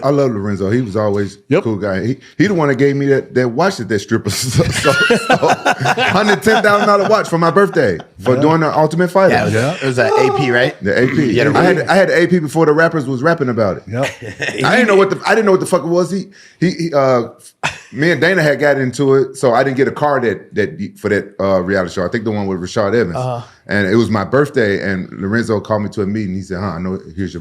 I love Lorenzo. He was always a cool guy. He the one that gave me that watch at that stripper. So $110,000 watch for my birthday for doing the Ultimate Fighter. Yeah, it was an AP, right? The AP. I had the AP before the rappers was rapping about it. Yep. I didn't know what the fuck it was. Me and Dana had got into it, so I didn't get a card that for that reality show. I think the one with Rashad Evans, and it was my birthday. And Lorenzo called me to a meeting. He said, "I know it's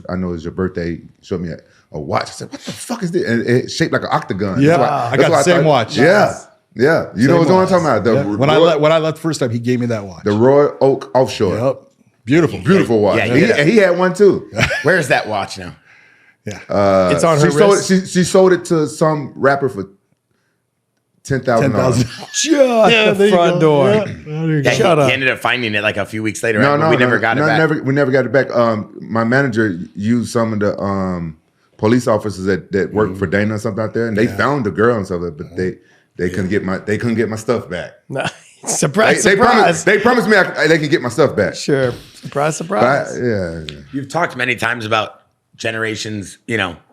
your birthday. He showed me a watch." I said, "What the fuck is this?" And it's shaped like an octagon. Yeah, I got the same watch. Yeah. Yeah, you know what I'm talking about. When I left the first time, he gave me that watch. The Royal Oak Offshore. Yep, beautiful watch. Yeah, he had one too. Where's that watch now? Yeah, it's on her wrist. She sold it to some rapper for $10,000. Just the front door. Yeah, he ended up finding it like a few weeks later. We never got it back. We never got it back. My manager used some of the police officers that worked for Dana or something out there, and they found the girl and stuff, but they couldn't get my stuff back. Surprise! They promised me they could get my stuff back. Sure. Surprise! Yeah. You've talked many times about generations,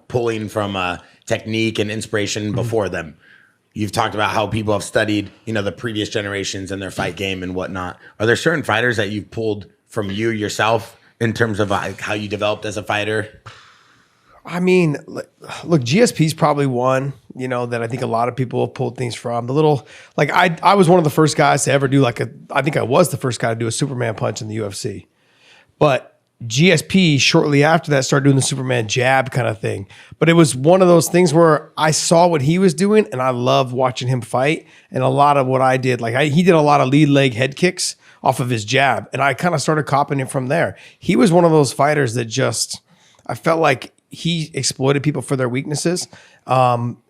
pulling from technique and inspiration before them. You've talked about how people have studied, the previous generations and their fight game and whatnot. Are there certain fighters that you've pulled from you yourself in terms of how you developed as a fighter? I mean, look, GSP's probably one, that I think a lot of people have pulled things from. I was one of the first guys to ever do I think I was the first guy to do a Superman punch in the UFC. But GSP shortly after that started doing the Superman jab kind of thing. But it was one of those things where I saw what he was doing and I loved watching him fight. And a lot of what I did, he did a lot of lead leg head kicks off of his jab. And I kind of started copying it from there. He was one of those fighters that I felt like he exploited people for their weaknesses.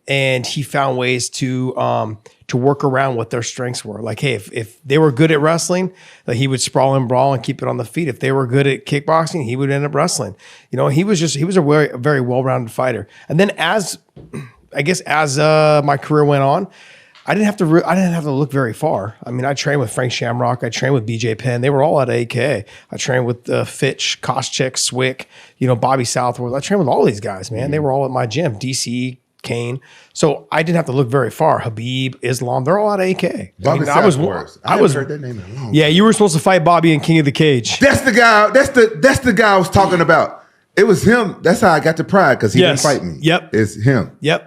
And he found ways to work around what their strengths were. Like, hey, if they were good at wrestling, he would sprawl and brawl and keep it on the feet. If they were good at kickboxing, he would end up wrestling. He was a very, very well-rounded fighter. And then as my career went on, I didn't have to look very far. I mean, I trained with Frank Shamrock. I trained with BJ Penn. They were all at AK. I trained with Fitch, Koscheck, Swick, Bobby Southworth. I trained with all these guys, man. They were all at my gym. DC, Kane. So I didn't have to look very far. Habib, Islam, they're all at AK. Bobby Southworth. I haven't heard that name in a long time. Yeah, you were supposed to fight Bobby in King of the Cage. That's the guy. That's the guy I was talking about. It was him. That's how I got to Pride, because he didn't fight me. Yep. It's him. Yep.